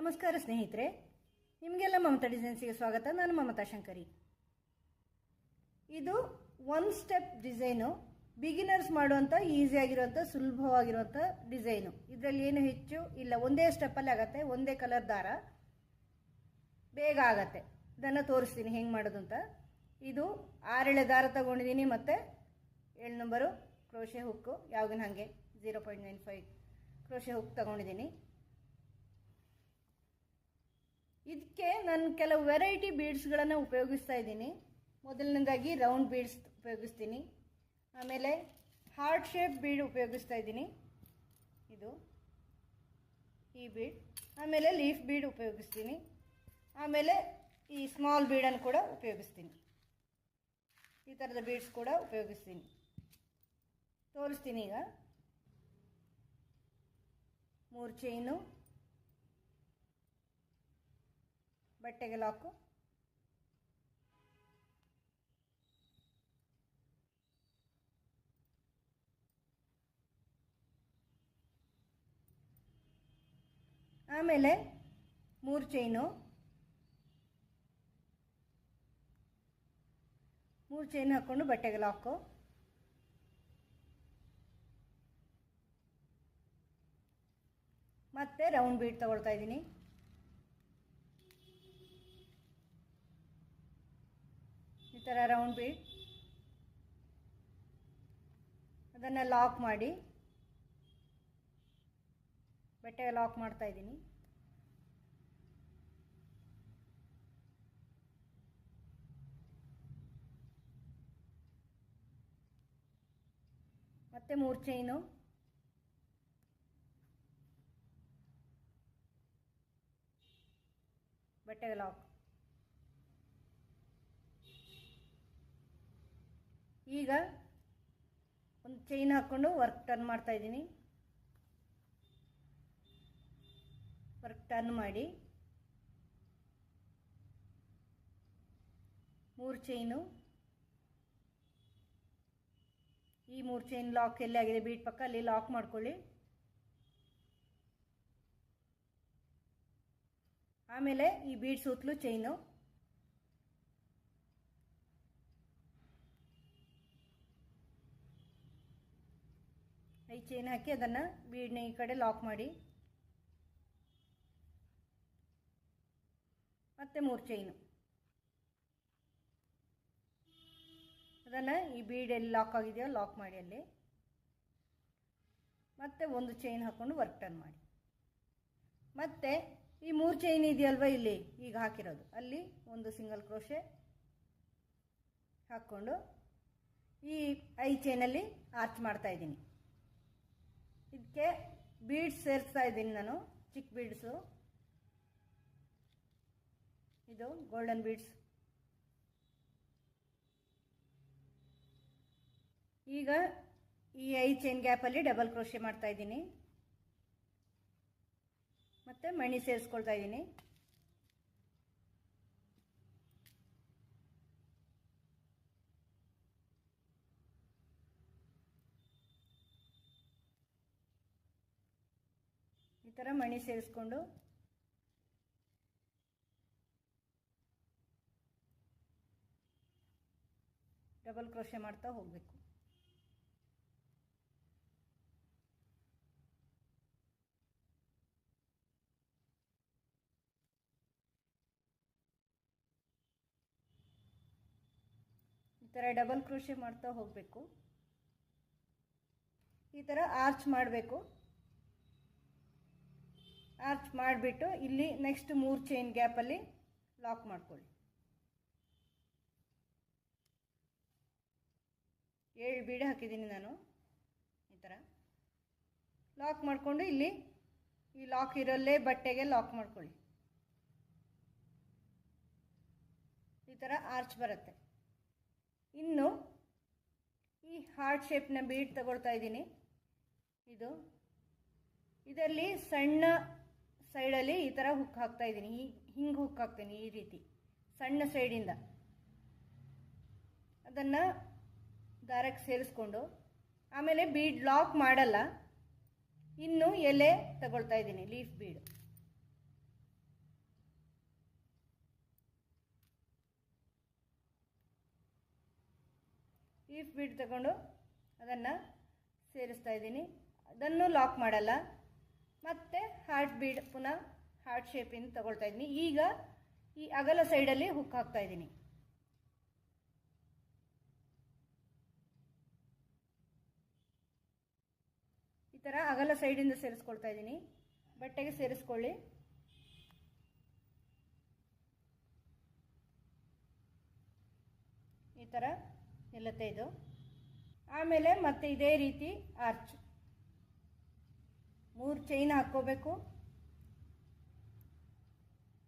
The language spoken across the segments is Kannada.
ನಮಸ್ಕಾರ ಸ್ನೇಹಿತರೆ, ನಿಮಗೆಲ್ಲ ಮಮತಾ ಡಿಸೈನ್ಸ್ಗೆ ಸ್ವಾಗತ. ನಾನು ಮಮತಾ ಶಂಕರಿ. ಇದು ಒನ್ ಸ್ಟೆಪ್ ಡಿಸೈನು, ಬಿಗಿನರ್ಸ್ ಮಾಡುವಂಥ ಈಸಿಯಾಗಿರುವಂಥ ಸುಲಭವಾಗಿರುವಂಥ ಡಿಸೈನು. ಇದರಲ್ಲಿ ಏನು ಹೆಚ್ಚು ಇಲ್ಲ, ಒಂದೇ ಸ್ಟೆಪ್ಪಲ್ಲಿ ಆಗುತ್ತೆ, ಒಂದೇ ಕಲರ್ ದಾರ, ಬೇಗ ಆಗತ್ತೆ. ಇದನ್ನು ತೋರಿಸ್ತೀನಿ ಹೆಂಗೆ ಮಾಡೋದು ಅಂತ. ಇದು 6 ಎಳೆ ದಾರ ತಗೊಂಡಿದ್ದೀನಿ, ಮತ್ತು 7 ನಂಬರು ಕ್ರೋಶೆ ಹುಕ್ಕು, ಯಾವಾಗಿನ ಹಾಗೆ 0.95 ಕ್ರೋಶೆ ಹುಕ್ ತಗೊಂಡಿದ್ದೀನಿ. ಇದಕ್ಕೆ ನಾನು ಕೆಲವು ವೆರೈಟಿ ಬೀಡ್ಸ್ಗಳನ್ನು ಉಪಯೋಗಿಸ್ತಾ ಇದ್ದೀನಿ. ಮೊದಲನೇದಾಗಿ ರೌಂಡ್ ಬೀಡ್ಸ್ ಉಪಯೋಗಿಸ್ತೀನಿ, ಆಮೇಲೆ ಹಾರ್ಟ್ ಶೇಪ್ ಬೀಡ್ ಉಪಯೋಗಿಸ್ತಾ ಇದ್ದೀನಿ, ಇದು ಈ ಬೀಡ್, ಆಮೇಲೆ ಲೀಫ್ ಬೀಡ್ ಉಪಯೋಗಿಸ್ತೀನಿ, ಆಮೇಲೆ ಈ ಸ್ಮಾಲ್ ಬೀಡನ್ನು ಕೂಡ ಉಪಯೋಗಿಸ್ತೀನಿ. ಈ ಥರದ ಬೀಡ್ಸ್ ಕೂಡ ಉಪಯೋಗಿಸ್ತೀನಿ, ತೋರಿಸ್ತೀನಿ. ಈಗ 3 ಚೈನು, ಬಟ್ಟೆಗೆ ಲಾಕು, ಆಮೇಲೆ 3 ಚೈನು, 3 ಚೈನ್ ಹಾಕ್ಕೊಂಡು ಬಟ್ಟೆಗೆ ಲಾಕು, ಮತ್ತೆ ರೌಂಡ್ ಬೀಡ್ ತಗೊಳ್ತಾ ಇದ್ದೀನಿ. ಈ ಥರ ರೌಂಡ್ ಬೀಡ್, ಅದನ್ನು ಲಾಕ್ ಮಾಡಿ ಬಟ್ಟೆಗೆ ಲಾಕ್ ಮಾಡ್ತಾ ಇದ್ದೀನಿ. ಮತ್ತೆ 3 ಚೈನು, ಬಟ್ಟೆಗೆ ಲಾಕ್. ಈಗ ಒಂದು ಚೈನ್ ಹಾಕ್ಕೊಂಡು ವರ್ಕ್ ಟರ್ನ್ ಮಾಡ್ತಾ ಇದ್ದೀನಿ. ವರ್ಕ್ ಟರ್ನ್ ಮಾಡಿ 3 ಚೈನು, ಈ 3 ಚೈನ್ ಲಾಕ್ ಎಲ್ಲಿ ಆಗಿದೆ ಬೀಟ್ ಪಕ್ಕ ಅಲ್ಲಿ ಲಾಕ್ ಮಾಡ್ಕೊಳ್ಳಿ. ಆಮೇಲೆ ಈ ಬೀಡ್ ಸುತ್ತಲೂ ಚೈನು, ಈ ಚೈನ್ ಹಾಕಿ ಅದನ್ನು ಬೀಡ್ನ ಈ ಕಡೆ ಲಾಕ್ ಮಾಡಿ, ಮತ್ತೆ 3 ಚೈನು, ಅದನ್ನು ಈ ಬೀಡ್ ಎಲ್ಲಿ ಲಾಕ್ ಆಗಿದೆಯೋ ಲಾಕ್ ಮಾಡಿ ಅಲ್ಲಿ, ಮತ್ತೆ 1 ಚೈನ್ ಹಾಕ್ಕೊಂಡು ವರ್ಕ್ ಟರ್ನ್ ಮಾಡಿ. ಮತ್ತೆ ಈ 3 ಚೈನ್ ಇದೆಯಲ್ವ ಇಲ್ಲಿ ಈಗ ಹಾಕಿರೋದು, ಅಲ್ಲಿ 1 ಸಿಂಗಲ್ ಕ್ರೋಶೆ ಹಾಕ್ಕೊಂಡು ಈ 5 ಚೈನಲ್ಲಿ ಆರ್ಚ್ ಮಾಡ್ತಾ ಇದ್ದೀನಿ. ಇದಕ್ಕೆ ಬೀಡ್ಸ್ ಸೇರಿಸ್ತಾ ಇದ್ದೀನಿ ನಾನು, ಚಿಕ್ಕ ಬೀಡ್ಸು, ಇದು ಗೋಲ್ಡನ್ ಬೀಡ್ಸ್. ಈಗ ಈ 5 ಚೈನ್ ಗ್ಯಾಪಲ್ಲಿ ಡಬಲ್ ಕ್ರೋಶೆ ಮಾಡ್ತಾ ಇದ್ದೀನಿ, ಮತ್ತೆ ಮಣಿ ಸೇರಿಸ್ಕೊಳ್ತಾ ಇದ್ದೀನಿ. ಈ ಥರ ಮಣಿ ಸೇರಿಸ್ಕೊಂಡು ಡಬಲ್ ಕ್ರೋಶೆ ಮಾಡ್ತಾ ಹೋಗಬೇಕು. ಈ ಥರ ಡಬಲ್ ಕ್ರೋಶೆ ಮಾಡ್ತಾ ಹೋಗಬೇಕು. ಈ ಥರ ಆರ್ಚ್ ಮಾಡಬೇಕು. ಆರ್ಚ್ ಮಾಡಿಬಿಟ್ಟು ಇಲ್ಲಿ ನೆಕ್ಸ್ಟ್ 3 ಚೈನ್ ಗ್ಯಾಪಲ್ಲಿ ಲಾಕ್ ಮಾಡ್ಕೊಳ್ಳಿ. 7 ಬೀಡ್ ಹಾಕಿದ್ದೀನಿ ನಾನು. ಈ ಥರ ಲಾಕ್ ಮಾಡಿಕೊಂಡು ಇಲ್ಲಿ ಈ ಲಾಕ್ ಇರೋಲ್ಲೇ ಬಟ್ಟೆಗೆ ಲಾಕ್ ಮಾಡ್ಕೊಳ್ಳಿ. ಈ ಥರ ಆರ್ಚ್ ಬರುತ್ತೆ. ಇನ್ನು ಈ ಹಾರ್ಟ್ ಶೇಪ್ನ ಬೀಡ್ ತಗೊಳ್ತಾ ಇದ್ದೀನಿ. ಇದರಲ್ಲಿ ಸಣ್ಣ ಸೈಡಲ್ಲಿ ಈ ಥರ ಹುಕ್ ಹಾಕ್ತಾ ಇದ್ದೀನಿ, ಹಿಂಗೆ ಹುಕ್ ಹಾಕ್ತೀನಿ, ಈ ರೀತಿ ಸಣ್ಣ ಸೈಡಿಂದ ಅದನ್ನು ದಾರಕ್ಕೆ ಸೇರಿಸ್ಕೊಂಡು, ಆಮೇಲೆ ಬೀಡ್ ಲಾಕ್ ಮಾಡಲ್ಲ, ಇನ್ನು ಎಲೆ ತಗೊಳ್ತಾ ಇದ್ದೀನಿ, ಲೀಫ್ ಬೀಡ್. ಲೀಫ್ ಬೀಡ್ ತಗೊಂಡು ಅದನ್ನು ಸೇರಿಸ್ತಾ ಇದ್ದೀನಿ. ಅದನ್ನು ಲಾಕ್ ಮಾಡಲ್ಲ. ಮತ್ತು ಹಾರ್ಟ್ ಬೀಡ್ ಪುನಃ ಹಾರ್ಟ್ ಶೇಪಿಂದ ತಗೊಳ್ತಾ ಇದ್ದೀನಿ. ಈಗ ಈ ಅಗಲ ಸೈಡಲ್ಲಿ ಹುಕ್ ಹಾಕ್ತಾ ಇದ್ದೀನಿ. ಈ ಥರ ಅಗಲ ಸೈಡಿಂದ ಸೇರಿಸ್ಕೊಳ್ತಾ ಇದ್ದೀನಿ. ಬಟ್ಟೆಗೆ ಸೇರಿಸ್ಕೊಳ್ಳಿ. ಈ ಥರ ನಿಲ್ಲುತ್ತೆ ಇದು. ಆಮೇಲೆ ಮತ್ತೆ ಇದೇ ರೀತಿ ಆರ್ಚ್ 3 ಚೈನ್ ಹಾಕ್ಕೋಬೇಕು.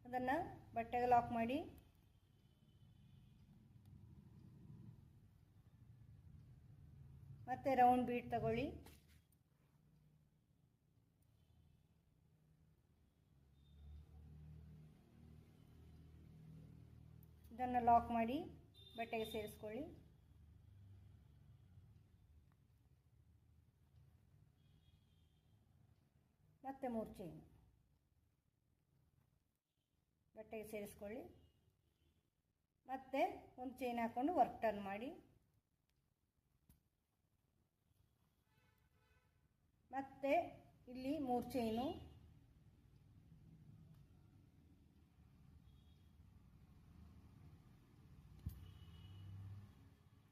ಅದನ್ನು ಬಟ್ಟೆಗೆ ಲಾಕ್ ಮಾಡಿ ಮತ್ತೆ ರೌಂಡ್ ಬೀಡ್ ತಗೊಳ್ಳಿ. ಇದನ್ನು ಲಾಕ್ ಮಾಡಿ ಬಟ್ಟೆಗೆ ಸೇರಿಸ್ಕೊಳ್ಳಿ. ಮತ್ತೆ 3 ಚೈನ್ ಬಟ್ಟೆಗೆ ಸೇರಿಸ್ಕೊಳ್ಳಿ. ಮತ್ತೆ ಒಂದು ಚೈನ್ ಹಾಕ್ಕೊಂಡು ವರ್ಕ್ ಟರ್ನ್ ಮಾಡಿ ಮತ್ತೆ ಇಲ್ಲಿ 3 ಚೈನು,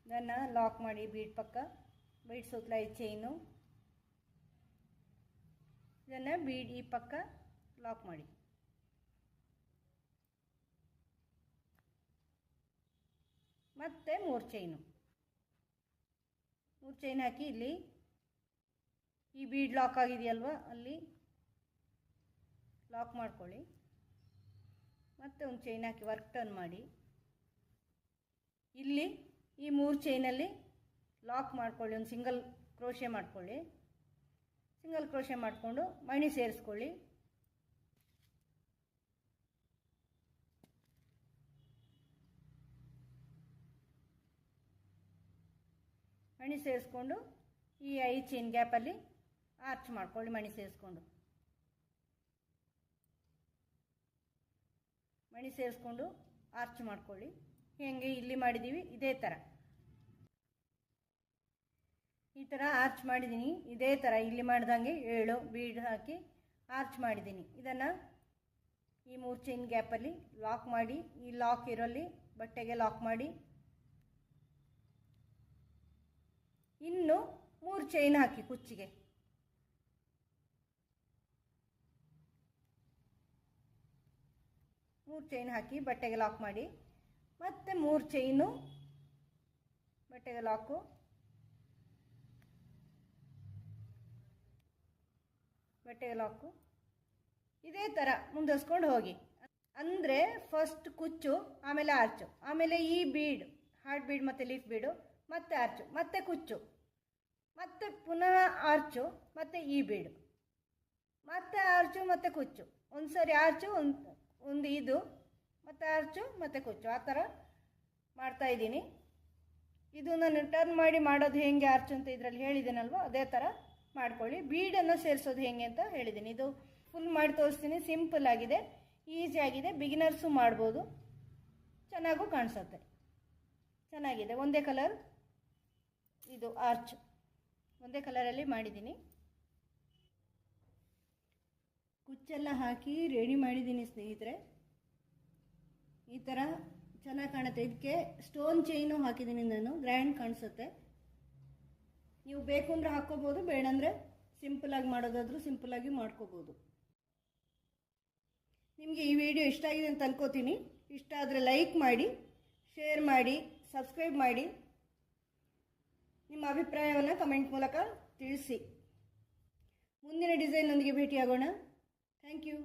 ಇದನ್ನು ಲಾಕ್ ಮಾಡಿ ಬೀಡ್ ಪಕ್ಕ, ಬೀಡ್ ಸುತ್ತಲ ಈ ಚೈನು, ಇದನ್ನು ಬೀಡ್ ಈ ಪಕ್ಕ ಲಾಕ್ ಮಾಡಿ. ಮತ್ತೆ 3 ಚೈನು, 3 ಚೈನ್ ಹಾಕಿ ಇಲ್ಲಿ ಈ ಬೀಡ್ ಲಾಕ್ ಆಗಿದೆಯಲ್ವ ಅಲ್ಲಿ ಲಾಕ್ ಮಾಡ್ಕೊಳ್ಳಿ. ಮತ್ತೆ ಒಂದು ಚೈನ್ ಹಾಕಿ ವರ್ಕ್ ಟರ್ನ್ ಮಾಡಿ ಇಲ್ಲಿ ಈ 3 ಚೈನಲ್ಲಿ ಲಾಕ್ ಮಾಡ್ಕೊಳ್ಳಿ. ಒಂದು ಸಿಂಗಲ್ ಕ್ರೋಶೆ ಮಾಡ್ಕೊಳ್ಳಿ. ಸಿಂಗಲ್ ಕ್ರೋಶೆ ಮಾಡಿಕೊಂಡು ಮಣಿ ಸೇರಿಸ್ಕೊಳ್ಳಿ. ಮಣಿ ಸೇರಿಸ್ಕೊಂಡು ಈ 5 ಚೈನ್ ಗ್ಯಾಪಲ್ಲಿ ಆರ್ಚ್ ಮಾಡ್ಕೊಳ್ಳಿ. ಮಣಿ ಸೇರಿಸ್ಕೊಂಡು ಆರ್ಚ್ ಮಾಡ್ಕೊಳ್ಳಿ. ಹೇಗೆ ಇಲ್ಲಿ ಮಾಡಿದ್ದೀವಿ ಇದೇ ಥರ, ಈ ಥರ ಆರ್ಚ್ ಮಾಡಿದ್ದೀನಿ. ಇದೇ ಥರ ಇಲ್ಲಿ ಮಾಡ್ದಂಗೆ 7 ಬೀಡ್ ಹಾಕಿ ಆರ್ಚ್ ಮಾಡಿದ್ದೀನಿ. ಇದನ್ನು ಈ 3 ಚೈನ್ ಗ್ಯಾಪಲ್ಲಿ ಲಾಕ್ ಮಾಡಿ, ಈ ಲಾಕ್ ಇರೋಲ್ಲಿ ಬಟ್ಟೆಗೆ ಲಾಕ್ ಮಾಡಿ ಇನ್ನು 3 ಚೈನ್ ಹಾಕಿ ಕುಚ್ಚಿಗೆ. ಮೂರು ಚೈನ್ ಹಾಕಿ ಬಟ್ಟೆಗೆ ಲಾಕ್ ಮಾಡಿ ಮತ್ತೆ 3 ಚೈನು ಬಟ್ಟೆಗೆ ಲಾಕು, ಬಟ್ಟೆಗೆ ಲಾಕು. ಇದೇ ಥರ ಮುಂದುವರ್ಸ್ಕೊಂಡು ಹೋಗಿ. ಅಂದರೆ ಫಸ್ಟ್ ಕುಚ್ಚು, ಆಮೇಲೆ ಆರ್ಚು, ಆಮೇಲೆ ಈ ಬೀಡ್ ಹಾರ್ಟ್ ಬೀಡ್ ಮತ್ತು ಲೀಫ್ ಬೀಡು, ಮತ್ತೆ ಆರ್ಚು, ಮತ್ತೆ ಕುಚ್ಚು, ಮತ್ತೆ ಪುನಃ ಆರ್ಚು, ಮತ್ತೆ ಈ ಬೀಡು, ಮತ್ತೆ ಆರ್ಚು, ಮತ್ತೆ ಕುಚ್ಚು. ಒಂದು ಸರಿ ಆರ್ಚು, ಒಂದು ಇದು, ಮತ್ತೆ ಆರ್ಚು, ಮತ್ತೆ ಕುಚ್ಚು. ಆ ಥರ ಮಾಡ್ತಾಯಿದ್ದೀನಿ. ಇದು ನಾನು ಟರ್ನ್ ಮಾಡಿ ಮಾಡೋದು ಹೇಗೆ ಆರ್ಚು ಅಂತ ಇದರಲ್ಲಿ ಹೇಳಿದ್ದೀನಲ್ವ, ಅದೇ ಥರ ಮಾಡ್ಕೊಳ್ಳಿ. ಬೀಡನ್ನು ಸೇರಿಸೋದು ಹೇಗೆ ಅಂತ ಹೇಳಿದ್ದೀನಿ. ಇದು ಫುಲ್ ಮಾಡಿ ತೋರಿಸ್ತೀನಿ. ಸಿಂಪಲ್ ಆಗಿದೆ, ಈಸಿ ಆಗಿದೆ, ಬಿಗಿನರ್ಸು ಮಾಡ್ಬೋದು, ಚೆನ್ನಾಗೂ ಕಾಣಿಸುತ್ತೆ. ಚೆನ್ನಾಗಿದೆ. ಒಂದೇ ಕಲರ್ ಇದು ಆರ್ಚ್, ಒಂದೇ ಕಲರಲ್ಲಿ ಮಾಡಿದ್ದೀನಿ. ಕುಚ್ಚೆಲ್ಲ ಹಾಕಿ ರೆಡಿ ಮಾಡಿದ್ದೀನಿ ಸ್ನೇಹಿತರೆ. ಈ ಥರ ಚೆನ್ನಾಗಿ ಕಾಣುತ್ತೆ. ಇದಕ್ಕೆ ಸ್ಟೋನ್ ಚೈನು ಹಾಕಿದ್ದೀನಿ ನಾನು, ಗ್ರ್ಯಾಂಡ್ ಕಾಣಿಸುತ್ತೆ. ನೀವು ಬೇಕು ಅಂದರೆ ಹಾಕ್ಕೋಬೋದು, ಬೇಡಂದರೆ ಸಿಂಪಲಾಗಿ ಮಾಡೋದಾದರೂ ಸಿಂಪಲಾಗಿ ಮಾಡ್ಕೋಬೋದು. ನಿಮಗೆ ಈ ವಿಡಿಯೋ ಇಷ್ಟ ಆಗಿದೆ ಅಂತ ಅನ್ಕೋತೀನಿ. ಇಷ್ಟ ಆದರೆ ಲೈಕ್ ಮಾಡಿ, ಶೇರ್ ಮಾಡಿ, ಸಬ್ಸ್ಕ್ರೈಬ್ ಮಾಡಿ, ನಿಮ್ಮ ಅಭಿಪ್ರಾಯವನ್ನು ಕಮೆಂಟ್ ಮೂಲಕ ತಿಳಿಸಿ. ಮುಂದಿನ ಡಿಸೈನ್ನೊಂದಿಗೆ ಭೇಟಿಯಾಗೋಣ. Thank you.